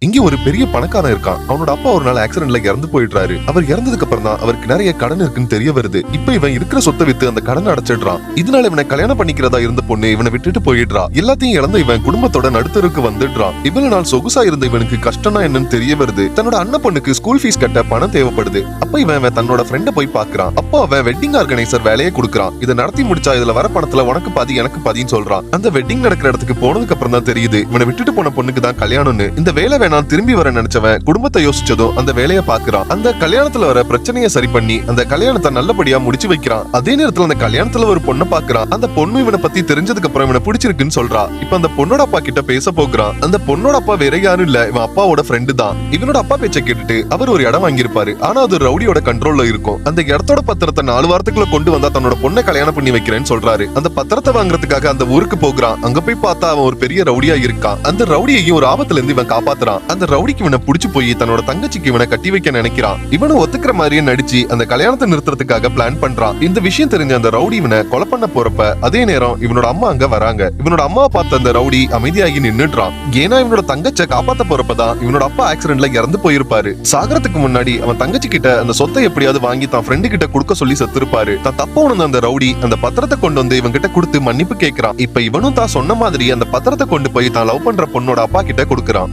இங்க ஒரு பெரிய பணக்காரன் இருக்கான். அவனோட அப்பா ஒரு நாள் ஆக்சிடென்ட்ல இறந்து போயிடுறாரு. அவர் இறந்ததுக்கு அப்புறம் தான் அவருக்கு நிறைய கடன் இருக்குன்னு தெரிய வருது. இப்ப இவன் இருக்கிற சொத்தை வித்து அந்த கடனை அடைச்சிடுறான். இதனால இவனை கல்யாணம் பண்ணிக்கிறதா இருந்த பொண்ணு இவனை விட்டுட்டு போயிடுறா. எல்லாத்தையும் இழந்த இவன் குடும்பத்தோட நடுத்தருக்கு வந்துடுறான். இவ்வளவு நாள் சொகுசா இருந்த இவனுக்கு கஷ்டம்னா என்னன்னு தெரிய வருது. தன்னோட அண்ணன் பொண்ணுக்கு ஸ்கூல் ஃபீஸ் கட்ட பணம் தேவைப்படுது. அப்ப இவன் தன்னோட ஃப்ரெண்ட போய் பாக்குறான். அப்போ அவன் வெட்டிங் ஆர்கனைசர் வேலையை கொடுக்குறான். இதை நடத்தி முடிச்சா இதுல வர பணத்துல உனக்கு பாதி எனக்கு பாதின்னு சொல்றான். அந்த வெட்டிங் நடக்கிற இடத்துக்கு போனதுக்கு அப்புறம் தான் தெரியுது இவனை விட்டுட்டு போன பொண்ணுக்கு தான் கல்யாணம்னு. இந்த வேலை வேணாம் திரும்பி வர நினைச்சவன் குடும்பத்தை யோசிச்சதும் அந்த வேலையை பாக்குறான். அந்த கல்யாணத்துல வர பிரச்சனையை சரி பண்ணி அந்த கல்யாணத்தை நல்லபடியா முடிச்சு வைக்கிறான். அதே நேரத்துல அந்த கல்யாணத்துல ஒரு பொண்ணை பாக்குறான். அந்த பொண்ணு இவனை பத்தி தெரிஞ்சதுக்கு அப்புறம் இவனை பிடிச்சிருக்குன்னு சொல்றா. இப்ப அந்த பொண்ணோட அப்பா கிட்ட பேச போகிறான். அந்த பொண்ணோட அப்பா வேற யாரும் இல்ல, இவன் அப்பாவோட ஃப்ரெண்டு தான். இவனோட அப்பா பேச்சை கேட்டுட்டு அவர் ஒரு இடம் வாங்கியிருப்பாரு. ஆனா அது ரவுடியோட கண்ட்ரோல்ல இருக்கும். அந்த இடத்தோட பத்திரத்தை 4 வாரத்துக்குள்ள கொண்டு வந்தா தன்னோட பொண்ணை கல்யாணம் பண்ணி வைக்கிறேன்னு சொல்றாரு. அந்த பத்திரத்தை வாங்குறதுக்காக அந்த ஊருக்கு போகிறான். அங்க போய் பார்த்தா அவன் ஒரு பெரிய ரவுடியா இருக்கான். அந்த ரவுடியையும் ஒரு ஆபத்துல இருந்து இவன் காப்பாத்துறான். அந்த ரவுடிக்கு இவனை புடிச்சு போய் தன்னோட தங்கச்சிக்கு இவனை கட்டி வைக்க நினைக்கிறான். இவனை ஒத்துக்கிற மாதிரியே நடிச்சு அந்த கல்யாணத்தை நிறுத்துறதுக்காக பிளான் பண்றான். இந்த விஷயம் தெரிஞ்ச அந்த ரவுடி இவனை கொலை பண்ண போறப்ப அதே நேரம் இவனோட அம்மா அங்க வராங்க. இவனோட அம்மாவை பார்த்த அந்த ரவுடி அமைதியாகி நின்னுடுறான். ஏன்னா இவனோட தங்கச்சை காப்பாத்த போறப்பதான் இவனோட அப்பா ஆக்சிடென்ட்ல இறந்து போயிருப்பாரு. சாகரத்துக்கு முன்னாடி அவன் தங்கச்சி கிட்ட அந்த சொத்தை எப்படியாவது வாங்கி தான் ஃப்ரெண்டு கிட்ட கொடுக்க சொல்லி செத்துருப்பாரு. தான் தப்ப உணர்ந்த அந்த ரவுடி அந்த பத்திரத்தை கொண்டு வந்து இவன் கிட்ட கொடுத்து மன்னிப்பு கேட்கிறான். இப்ப இவனும் தான் சொன்ன மாதிரி அந்த பத்திரத்தை கொண்டு போய் தான் லவ் பண்ற பொண்ணோட அப்பா கிட்ட கொடுக்கறான்.